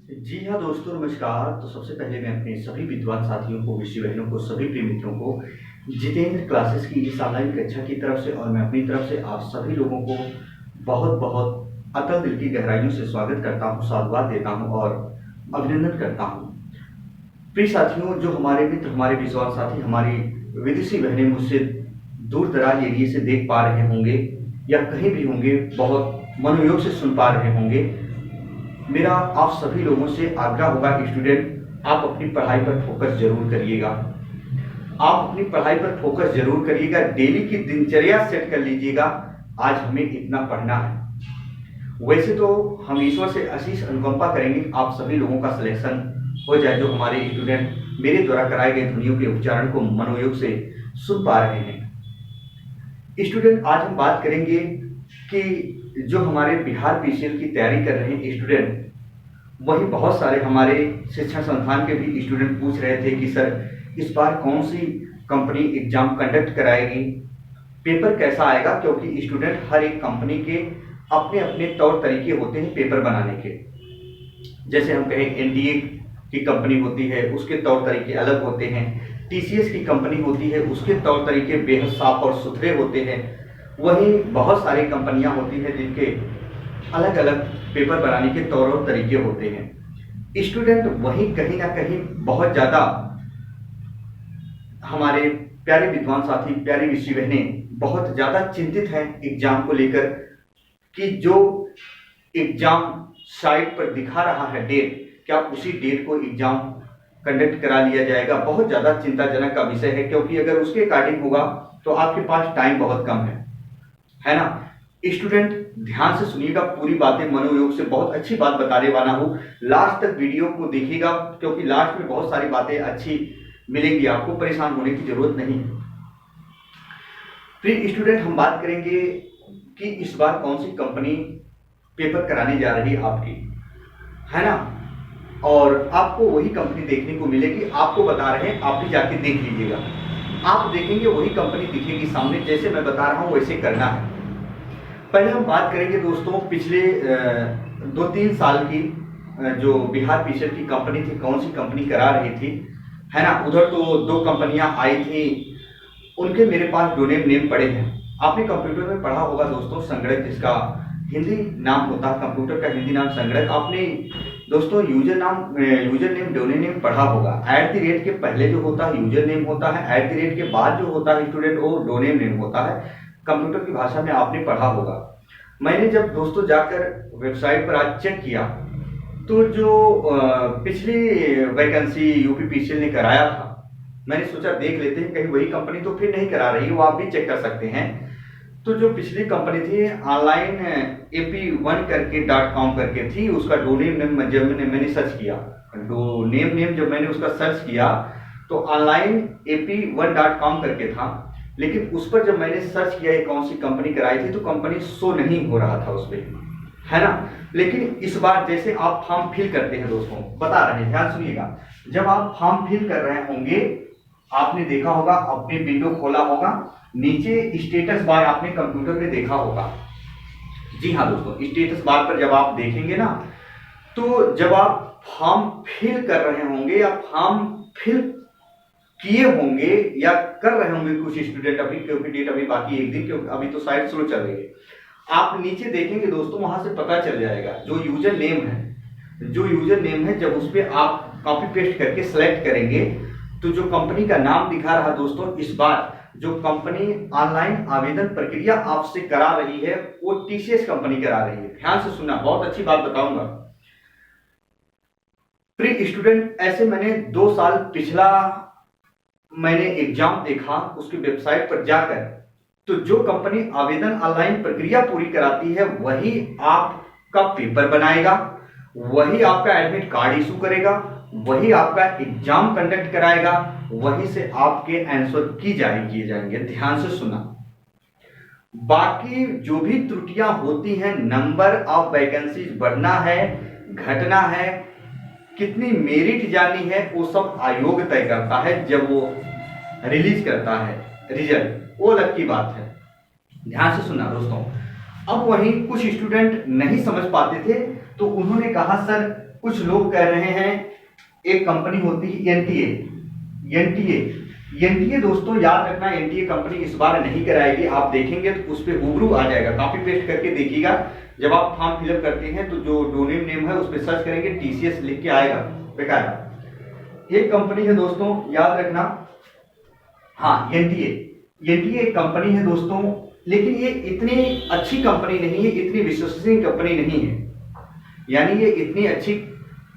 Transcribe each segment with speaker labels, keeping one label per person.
Speaker 1: जी हाँ दोस्तों, नमस्कार। तो सबसे पहले मैं अपने सभी विद्वान साथियों को, विषय बहनों को, सभी प्रिय मित्रों को जितेंद्र क्लासेस की इस ऑनलाइन कक्षा की तरफ से और मैं अपनी तरफ से आप सभी लोगों को बहुत बहुत अतल दिल की गहराइयों से स्वागत करता हूँ, साधुवाद देता हूँ और अभिनंदन करता हूँ। प्रिय साथियों, जो हमारे मित्र, हमारे विद्वान साथी, हमारी विदेशी बहनें मुझसे दूर दराज एरिए से देख पा रहे होंगे या कहीं भी होंगे, बहुत मनोयोग से सुन पा रहे होंगे, मेरा आप सभी लोगों से आग्रह होगा, स्टूडेंट आप अपनी पढ़ाई पर फोकस जरूर करिएगा। आप अपनी पढ़ाई पर फोकस जरूर करिएगा, डेली की दिनचर्या सेट कर लीजिएगा। आज हमें इतना पढ़ना है। वैसे तो हम ईश्वर से आशीष अनुकंपा करेंगे आप सभी लोगों का सिलेक्शन हो जाए, जो हमारे स्टूडेंट मेरे द्वारा कराए गए ध्वनियों के उच्चारण को मनोयोग से सुन पा रहे हैं। स्टूडेंट, आज हम बात करेंगे कि जो हमारे बिहार पीसीएल की तैयारी कर रहे हैं स्टूडेंट, वही बहुत सारे हमारे शिक्षण संस्थान के भी स्टूडेंट पूछ रहे थे कि सर इस बार कौन सी कंपनी एग्जाम कंडक्ट कराएगी, पेपर कैसा आएगा, क्योंकि स्टूडेंट हर एक कंपनी के अपने अपने तौर तरीके होते हैं पेपर बनाने के। जैसे हम कहें एनडीए की कंपनी होती है, उसके तौर तरीके अलग होते हैं। टीसीएस की कंपनी होती है, उसके तौर तरीके बेहद साफ और सुथरे होते हैं। वहीं बहुत सारी कंपनियां होती हैं जिनके अलग अलग पेपर बनाने के तौर और तरीके होते हैं। स्टूडेंट वहीं कहीं ना कहीं बहुत ज्यादा हमारे प्यारे विद्वान साथी, प्यारी विषय बहनें बहुत ज्यादा चिंतित हैं एग्जाम को लेकर कि जो एग्जाम साइट पर दिखा रहा है डेट, क्या उसी डेट को एग्जाम कंडक्ट करा लिया जाएगा। बहुत ज्यादा चिंताजनक का विषय है, क्योंकि अगर उसके अकॉर्डिंग होगा तो आपके पास टाइम बहुत कम है ना। स्टूडेंट ध्यान से सुनिएगा, पूरी बातें मनोयोग से बहुत अच्छी बात बताने वाला हूं। लास्ट तक वीडियो को देखिएगा, क्योंकि लास्ट में बहुत सारी बातें अच्छी मिलेंगी, आपको परेशान होने की जरूरत नहीं। प्रिय स्टूडेंट, हम बात करेंगे कि इस बार कौन सी कंपनी पेपर कराने जा रही है आपकी, है ना। और आपको वही कंपनी देखने को मिलेगी, आपको बता रहे हैं, आप भी जाके देख लीजिएगा। आप देखेंगे वही कंपनी दिखेगी सामने, जैसे मैं बता रहा हूं वैसे करना है। पहले हम बात करेंगे दोस्तों पिछले 2-3 साल की जो बिहार पीसीएल की कंपनी थी, कौन सी कंपनी करा रही थी, है ना। उधर तो 2 कंपनियां आई थी, उनके मेरे पास डोनेम नेम पड़े हैं। आपने कंप्यूटर में पढ़ा होगा दोस्तों, संगणक जिसका हिंदी नाम होता है, कंप्यूटर का हिंदी नाम संगणक। आपने दोस्तों यूजर नेम डोमेन नेम पढ़ा होगा। @ के पहले जो होता है यूजर नेम होता है, @ के बाद जो होता है स्टूडेंट वो डोमेन नेम होता है। कंप्यूटर की भाषा में आपने पढ़ा होगा। मैंने जब दोस्तों जाकर वेबसाइट पर आज चेक किया तो जो पिछली वैकेंसी यूपी पीसीएल ने कराया था, मैंने सोचा देख लेते हैं, कहीं वही कंपनी तो फिर नहीं करा रही, वो आप भी चेक कर सकते हैं। तो जो पिछली कंपनी थी ऑनलाइन AP1 करके .com करके थी, उसका डोनेम नेम जब मैंने सर्च किया, डोनेम नेम जब मैंने उसका सर्च किया तो ऑनलाइन AP1.com करके था, लेकिन उस पर जब मैंने सर्च किया ये कौन सी कंपनी कराई थी तो कंपनी शो नहीं हो रहा था उस पर, है ना। लेकिन इस बार जैसे आप फॉर्म फिल करते हैं दोस्तों, बता रहे हैं, ध्यान सुनिएगा, जब आप फॉर्म फिल कर रहे होंगे आपने देखा होगा, अपने विंडो खोला होगा, नीचे स्टेटस बार आपने कंप्यूटर में देखा होगा। जी हाँ दोस्तों, स्टेटस बार पर जब आप देखेंगे ना, तो जब आप फॉर्म फिल कर रहे होंगे या फॉर्म फिल किए होंगे या कर रहे होंगे कुछ स्टूडेंट अभी, क्योंकि डेट अभी बाकी एक दिन, क्योंकि अभी तो साइट स्लो चल रही है, आप नीचे देखेंगे दोस्तों, वहां से पता चल जाएगा जो यूजर नेम है, जब उस पर आप कॉपी पेस्ट करके सेलेक्ट करेंगे तो जो कंपनी का नाम दिखा रहा दोस्तों, इस बार जो कंपनी ऑनलाइन आवेदन प्रक्रिया आपसे करा रही है वो टीसीएस कंपनी करा रही है। ध्यान से सुनना, बहुत अच्छी बात बताऊंगा। प्रिय स्टूडेंट, ऐसे मैंने 2 साल पिछला मैंने एग्जाम देखा उसकी वेबसाइट पर जाकर, तो जो कंपनी आवेदन ऑनलाइन प्रक्रिया पूरी कराती है वही आपका पेपर बनाएगा, वही आपका एडमिट कार्ड इशू करेगा, वही आपका एग्जाम कंडक्ट कराएगा, वहीं से आपके आंसर किए जाएंगे। ध्यान से सुना, बाकी जो भी त्रुटियां होती हैं, नंबर ऑफ वैकेंसीज बढ़ना है, घटना है, कितनी मेरिट जानी है, वो सब आयोग तय करता है जब वो रिलीज करता है रिजल्ट, वो अलग की बात है। ध्यान से सुनना दोस्तों। अब वहीं कुछ स्टूडेंट नहीं समझ पाते थे तो उन्होंने कहा सर कुछ लोग कह रहे हैं एक कंपनी होती है एनटीए। एनटीए एनटीए दोस्तों याद रखना, एनटीए कंपनी इस बार नहीं कराएगी। आप देखेंगे तो उस पर रूबरू आ जाएगा, कॉपी पेस्ट करके देखिएगा। जब आप फॉर्म फिलअप करते हैं तो जो डोमेन नेम है उस पर सर्च करेंगे, टीसीएस लिख के आएगा बेकार। एक कंपनी है दोस्तों याद रखना, हाँ एनटीए। एनटीए एक कंपनी है दोस्तों, लेकिन ये इतनी अच्छी कंपनी नहीं है, इतनी विश्वसनीय कंपनी नहीं है। यानी ये इतनी अच्छी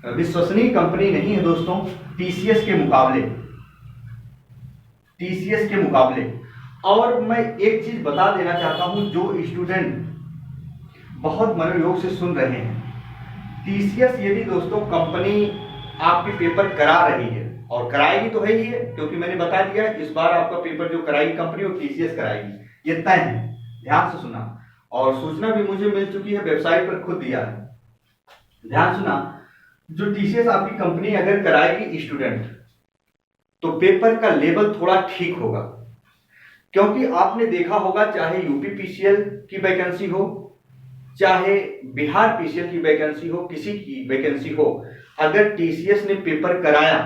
Speaker 1: विश्वसनीय कंपनी नहीं है दोस्तों टीसीएस के मुकाबले, टीसीएस के मुकाबले। और मैं एक चीज बता देना चाहता हूं, जो स्टूडेंट बहुत मनोयोग से सुन रहे हैं, टीसीएस यदि दोस्तों कंपनी आपके पेपर करा रही है, और कराएगी तो है ही है, क्योंकि मैंने बता दिया इस बार आपका पेपर जो कराएगी कंपनी वो टीसीएस कराएगी, ये तय है। ध्यान से सुना, और सूचना भी मुझे मिल चुकी है, वेबसाइट पर खुद दिया है। ध्यान सुना, जो टीसीएस आपकी कंपनी अगर कराएगी स्टूडेंट, तो पेपर का लेवल थोड़ा ठीक होगा। क्योंकि आपने देखा होगा, चाहे यूपी पीसीएल की वैकेंसी हो, चाहे बिहार पीसीएल की वैकेंसी हो, किसी की वैकेंसी हो, अगर टीसीएस ने पेपर कराया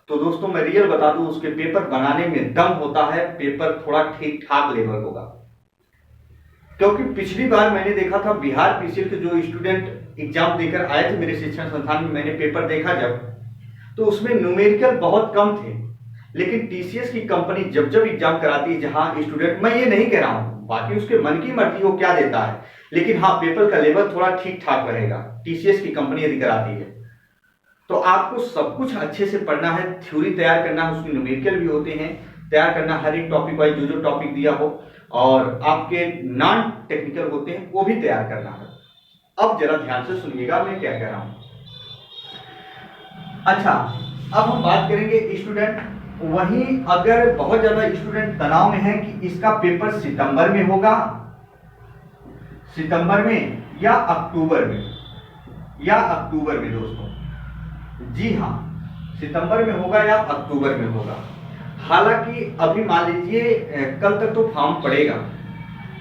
Speaker 1: तो दोस्तों मैं रियल बता दूं, उसके पेपर बनाने में दम होता है, पेपर थोड़ा ठीक ठाक लेवल होगा। क्योंकि पिछली बार मैंने देखा था बिहार पीसीएल के जो स्टूडेंट एग्जाम देकर आए थे मेरे शिक्षण संस्थान में, मैंने पेपर देखा जब, तो उसमें न्यूमेरिकल बहुत कम थे। लेकिन टीसीएस की कंपनी जब जब एग्जाम कराती है, जहां स्टूडेंट, मैं ये नहीं कह रहा हूं, बाकी उसके मन की मर्जी वो क्या देता है, लेकिन हाँ पेपर का लेवल थोड़ा ठीक ठाक रहेगा टीसीएस की कंपनी यदि कराती है। तो आपको सब कुछ अच्छे से पढ़ना है, थ्योरी तैयार करना है, उसमें न्यूमेरिकल भी होते हैं, तैयार करना हर एक टॉपिक वाइज, जो जो टॉपिक दिया हो, और आपके नॉन टेक्निकल होते हैं वो भी तैयार करना है। अब जरा ध्यान से सुनिएगा मैं क्या कह रहा हूं। अच्छा, अब हम बात करेंगे स्टूडेंट, वहीं अगर बहुत ज्यादा स्टूडेंट तनाव में है कि इसका पेपर सितंबर में होगा, सितंबर में या अक्टूबर में, या अक्टूबर में दोस्तों, जी हाँ सितंबर में होगा या अक्टूबर में होगा। हालांकि अभी मान लीजिए कल तक तो फॉर्म पड़ेगा,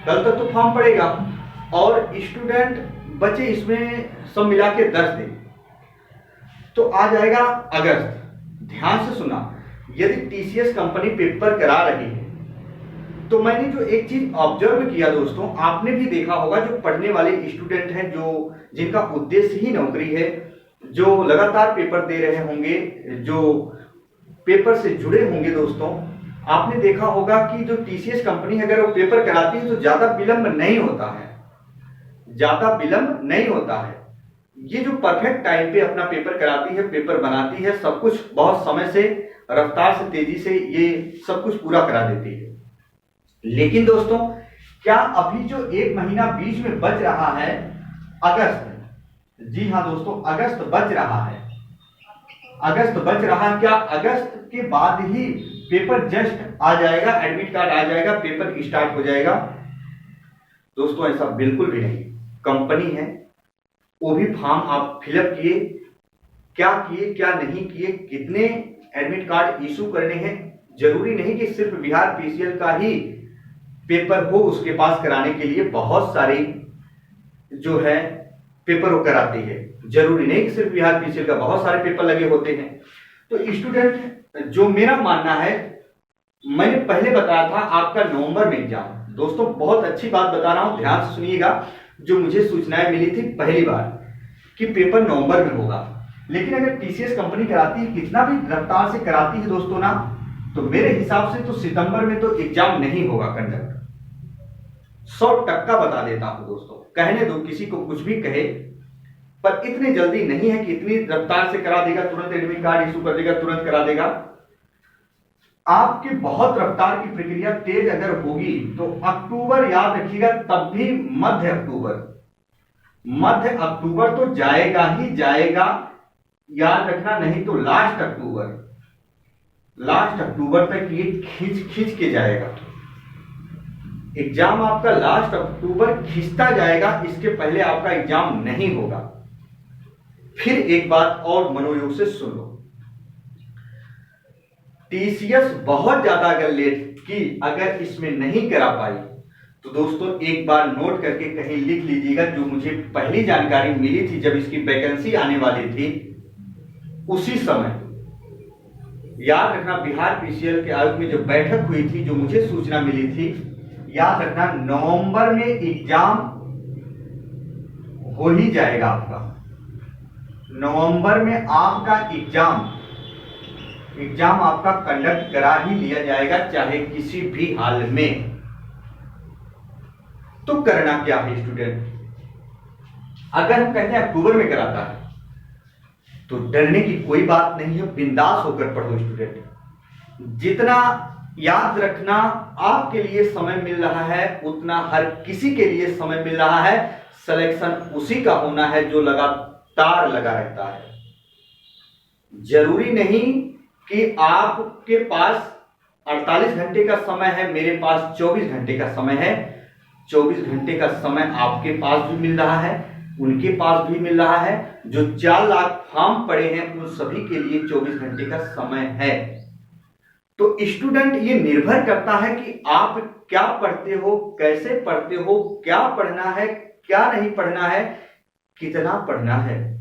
Speaker 1: कल तक तो फॉर्म पड़ेगा, और स्टूडेंट बचे इसमें सब मिला के 10 दिन, तो आ जाएगा अगस्त। ध्यान से सुना, यदि टीसीएस कंपनी पेपर करा रही है, तो मैंने जो एक चीज ऑब्जर्व किया दोस्तों, आपने भी देखा होगा, जो पढ़ने वाले स्टूडेंट हैं, जो जिनका उद्देश्य ही नौकरी है, जो लगातार पेपर दे रहे होंगे, जो पेपर से जुड़े होंगे दोस्तों, आपने देखा होगा कि जो टीसीएस कंपनी अगर वो पेपर कराती है तो ज्यादा विलंब नहीं होता है, ज्यादा विलंब नहीं होता है। ये जो परफेक्ट टाइम पे अपना पेपर कराती है, पेपर बनाती है, सब कुछ बहुत समय से, रफ्तार से, तेजी से ये सब कुछ पूरा करा देती है। लेकिन दोस्तों, क्या अभी जो 1 महीना बीच में बच रहा है, अगस्त, जी हाँ दोस्तों अगस्त बच रहा है, अगस्त बच रहा है, क्या अगस्त के बाद ही पेपर जस्ट आ जाएगा, एडमिट कार्ड आ जाएगा, पेपर स्टार्ट हो जाएगा? दोस्तों ऐसा बिल्कुल भी नहीं। कंपनी है, वो भी फॉर्म आप फिलअप किए, क्या किए क्या नहीं किए, कितने एडमिट कार्ड इशू करने हैं, जरूरी नहीं कि सिर्फ बिहार पीसीएल का ही पेपर हो उसके पास कराने के लिए, बहुत सारी जो है पेपर वो कराती है, जरूरी नहीं कि सिर्फ बिहार पीसीएल का, बहुत सारे पेपर लगे होते हैं। तो स्टूडेंट, जो मेरा मानना है, मैंने पहले बताया था आपका नवंबर में एग्जाम, दोस्तों बहुत अच्छी बात बता रहा हूं, ध्यान से सुनिएगा, जो मुझे सूचनाएं मिली थी पहली बार कि पेपर नवंबर में होगा, लेकिन अगर टीसीएस कंपनी कराती है, कितना भी रफ्तार से कराती है दोस्तों ना, तो मेरे हिसाब से तो सितंबर में तो एग्जाम नहीं होगा कंडक्ट, 100% बता देता हूं दोस्तों। कहने दो किसी को कुछ भी कहे, पर इतनी जल्दी नहीं है कि इतनी रफ्तार से करा देगा, तुरंत एडमिट कार्ड इशू कर देगा, तुरंत करा देगा। आपकी बहुत रफ्तार की प्रक्रिया तेज अगर होगी तो अक्टूबर, याद रखिएगा, तब भी मध्य अक्टूबर, मध्य अक्टूबर तो जाएगा ही जाएगा, याद रखना, नहीं तो लास्ट अक्टूबर, लास्ट अक्टूबर तक ये खींच के जाएगा एग्जाम, आपका लास्ट अक्टूबर खींचता जाएगा, इसके पहले आपका एग्जाम नहीं होगा। फिर एक बात और मनोयोग से सुन लो, टीसीएस बहुत ज्यादा अगर लेट की, अगर इसमें नहीं करा पाई, तो दोस्तों एक बार नोट करके कहीं लिख लीजिएगा, जो मुझे पहली जानकारी मिली थी जब इसकी वैकेंसी आने वाली थी, उसी समय याद रखना बिहार पीसीएल के आयोग में जब बैठक हुई थी, जो मुझे सूचना मिली थी, याद रखना नवंबर में एग्जाम हो ही जाएगा आपका। नवंबर में आपका एग्जाम आपका कंडक्ट करा ही लिया जाएगा, चाहे किसी भी हाल में। तो करना क्या है स्टूडेंट, अगर हम कहते हैं अक्टूबर में कराता है तो डरने की कोई बात नहीं है, बिंदास होकर पढ़ो स्टूडेंट। जितना याद रखना आपके लिए समय मिल रहा है, उतना हर किसी के लिए समय मिल रहा है। सिलेक्शन उसी का होना है जो लगातार लगा रहता है। जरूरी नहीं कि आपके पास 48 घंटे का समय है, मेरे पास 24 घंटे का समय है। 24 घंटे का समय आपके पास भी मिल रहा है, उनके पास भी मिल रहा है। जो 4 लाख फॉर्म पड़े हैं उन सभी के लिए 24 घंटे का समय है। तो स्टूडेंट, ये निर्भर करता है कि आप क्या पढ़ते हो, कैसे पढ़ते हो, क्या पढ़ना है, क्या नहीं पढ़ना है, कितना पढ़ना है।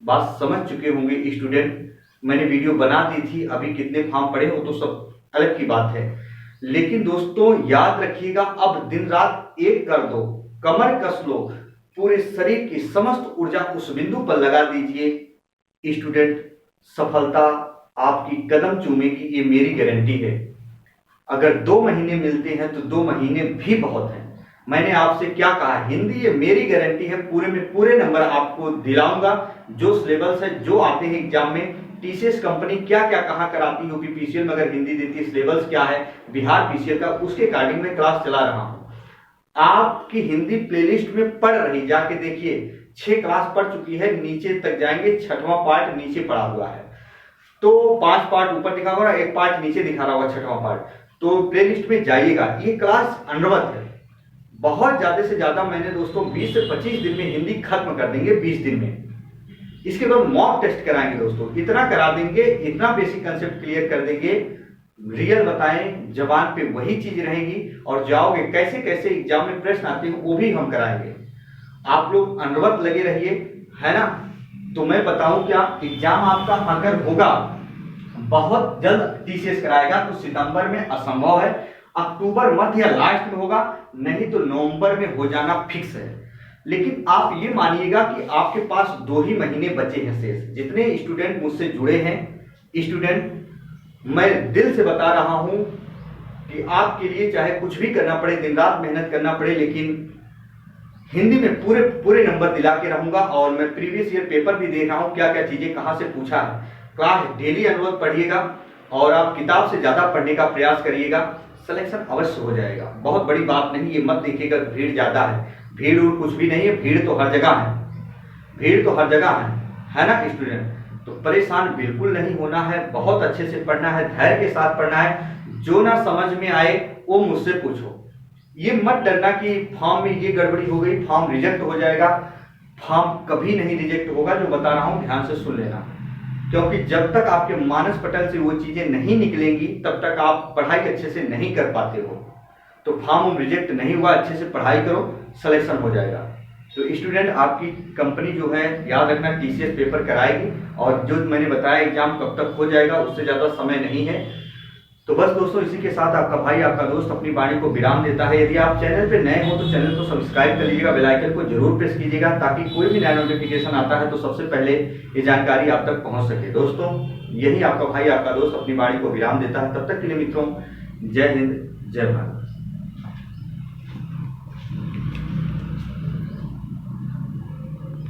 Speaker 1: बात समझ चुके होंगे स्टूडेंट। मैंने वीडियो बना दी थी, अभी कितने फॉर्म पड़े वो तो सब अलग की बात है। लेकिन दोस्तों याद रखिएगा, अब दिन रात एक कर दो, कमर कस लो, पूरे शरीर की समस्त ऊर्जा उस बिंदु पर लगा दीजिए स्टूडेंट। सफलता आपकी कदम चूमेगी, ये मेरी गारंटी है। अगर 2 महीने मिलते हैं तो 2 महीने भी बहुत हैं। मैंने आपसे क्या कहा, हिंदी ये मेरी गारंटी है, पूरे में पूरे नंबर आपको दिलाऊंगा। जो सिलेबस है, जो आते हैं एग्जाम में, टीसीएस कंपनी क्या क्या कहाँ कराती है, यूपी पीसीएल में अगर हिंदी देती है, सिलेबस क्या है बिहार पीसीएल का, उसके अकॉर्डिंग में क्लास चला रहा हूं। आपकी हिंदी प्लेलिस्ट में पढ़ रही, जाके देखिए 6 क्लास पढ़ चुकी है, नीचे तक जाएंगे 6वां पार्ट नीचे पड़ा हुआ है। तो 5 पार्ट ऊपर दिखा हुआ, 1 पार्ट नीचे दिखा रहा होगा 6वां पार्ट। तो प्लेलिस्ट में जाइएगा। ये क्लास अनवरत है, बहुत ज्यादा से ज्यादा मैंने दोस्तों 20 से 25 दिन में हिंदी खत्म कर देंगे, 20 दिन में। इसके बाद मॉक टेस्ट कराएंगे दोस्तों, इतना करा देंगे, इतना बेसिक कंसेप्ट क्लियर कर देंगे, रियल बताएं, जबान पे वही चीज रहेगी और जाओगे। कैसे कैसे एग्जाम में प्रश्न आते हैं वो भी हम कराएंगे। आप लोग अनवरत लगे रहिए, है ना। तो मैं बताऊं क्या, एग्जाम आपका अगर होगा बहुत जल्द टीसीएस कराएगा, तो सितंबर में असंभव है, अक्टूबर मध्य या लास्ट में होगा, नहीं तो नवंबर में हो जाना फिक्स है। लेकिन आप ये मानिएगा कि आपके पास 2 ही महीने बचे हैं शेष। जितने स्टूडेंट मुझसे जुड़े हैं स्टूडेंट, मैं दिल से बता रहा हूं कि आपके लिए चाहे कुछ भी करना पड़े, दिन रात मेहनत करना पड़े, लेकिन हिंदी में पूरे पूरे नंबर दिला के रहूंगा। और मैं प्रीवियस ईयर पेपर भी देख रहा हूं, क्या क्या चीजें कहां से पूछा है। क्लास डेली अनुरोध पढ़िएगा और आप किताब से ज्यादा पढ़ने का प्रयास करिएगा, सिलेक्शन अवश्य हो जाएगा। बहुत बड़ी बात नहीं, ये मत देखिएगा भीड़ ज्यादा है, भीड़ और कुछ भी नहीं है, भीड़ तो हर जगह है, भीड़ तो हर जगह है ना स्टूडेंट। तो परेशान बिल्कुल नहीं होना है, बहुत अच्छे से पढ़ना है, धैर्य के साथ पढ़ना है। जो ना समझ में आए वो मुझसे पूछो। ये मत डरना कि फॉर्म में ये गड़बड़ी हो गई, फॉर्म रिजेक्ट हो जाएगा। फॉर्म कभी नहीं रिजेक्ट होगा, जो बता रहा हूं ध्यान से सुन लेना। क्योंकि जब तक आपके मानस पटल से वो चीजें नहीं निकलेंगी, तब तक आप पढ़ाई अच्छे से नहीं कर पाते हो। तो फॉर्म रिजेक्ट नहीं हुआ, अच्छे से पढ़ाई करो, सिलेक्शन हो जाएगा। तो स्टूडेंट, आपकी कंपनी जो है याद रखना टीसीएस पेपर कराएगी, और जो मैंने बताया एग्जाम कब तक हो जाएगा उससे ज्यादा समय नहीं है। तो बस दोस्तों, इसी के साथ आपका भाई आपका दोस्त अपनी वाणी को विराम देता है। यदि आप चैनल पे नए हो तो चैनल को सब्सक्राइब कर लीजिएगा, बेल आइकन को जरूर प्रेस कीजिएगा, ताकि कोई भी नया नोटिफिकेशन आता है तो सबसे पहले ये जानकारी आप तक पहुंच सके। दोस्तों, यही आपका भाई आपका दोस्त अपनी वाणी को विराम देता है। तब तक के लिए मित्रों, जय हिंद, जय भारत।